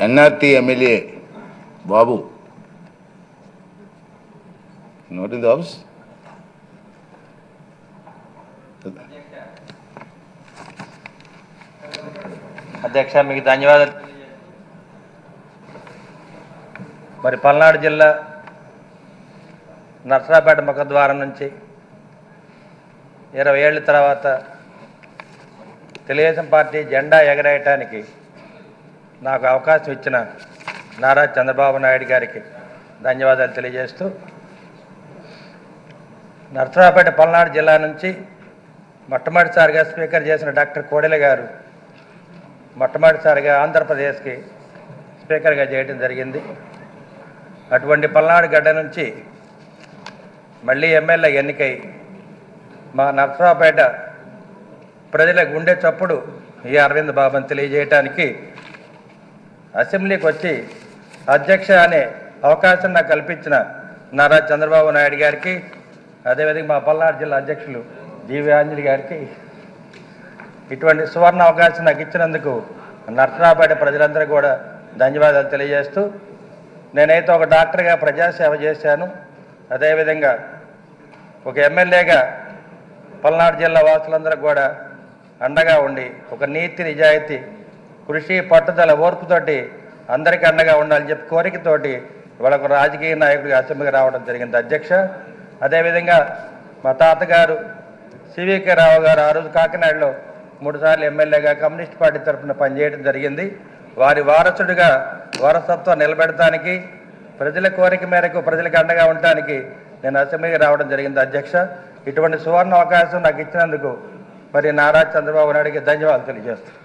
NRT MLA Babu not in the house. అధ్యక్ష మీకు ధన్యవాదాలు. మరి పల్నాడు జిల్లా నర్సరాపేట ముఖద్వారం నుంచి 20 ఏళ్ళ తర్వాత తెలుగుదేశం పార్టీ జెండా ఎగరేయటానికి నాకు అవకాశం ఇచ్చిన నారా చంద్రబాబు నాయుడు గారికి ధన్యవాదాలు తెలియజేస్తూ, నర్సరాపేట పల్నాడు జిల్లా నుంచి మొట్టమొదటిసారిగా స్పీకర్ చేసిన డాక్టర్ కోడెల గారు మొట్టమొదటిసారిగా ఆంధ్రప్రదేశ్కి స్పీకర్గా చేయడం జరిగింది. అటువంటి పల్నాడు గడ్డ నుంచి మళ్ళీ ఎమ్మెల్యే ఎన్నికై మా నర్సరాపేట ప్రజల గుండె చప్పుడు ఈ అరవింద్ బాబుని తెలియజేయటానికి అసెంబ్లీకి వచ్చి అధ్యక్ష అనే అవకాశం నాకు కల్పించిన నారా చంద్రబాబు నాయుడు గారికి, అదేవిధంగా మా పల్నాడు జిల్లా అధ్యక్షులు జీవి ఆంజలి గారికి ఇటువంటి సువర్ణ అవకాశం నాకు ఇచ్చినందుకు నర్సరాపేట ప్రజలందరూ కూడా ధన్యవాదాలు తెలియజేస్తూ, నేనైతే ఒక డాక్టర్గా ప్రజాసేవ చేశాను, అదేవిధంగా ఒక ఎమ్మెల్యేగా పల్నాడు జిల్లా వాసులందరూ కూడా అండగా ఉండి ఒక నీతి నిజాయితీ కృషి పట్టుదల ఓర్పుతోటి అందరికీ అండగా ఉండాలని చెప్పి కోరికతోటి ఇవాళ ఒక రాజకీయ నాయకుడిగా అసెంబ్లీకి రావడం జరిగింది అధ్యక్ష. అదేవిధంగా మా తాతగారు సివికే రావు గారు ఆ రోజు కాకినాడలో 3 సార్లు ఎమ్మెల్యేగా కమ్యూనిస్ట్ పార్టీ తరఫున పనిచేయడం జరిగింది. వారి వారసుడిగా వారసత్వం నిలబెడటానికి ప్రజల కోరిక మేరకు ప్రజలకు అండగా ఉండటానికి నేను అసెంబ్లీకి రావడం జరిగింది అధ్యక్ష. ఇటువంటి సువర్ణ అవకాశం నాకు ఇచ్చినందుకు మరి నారా చంద్రబాబు నాయుడికి ధన్యవాదాలు తెలియజేస్తాను.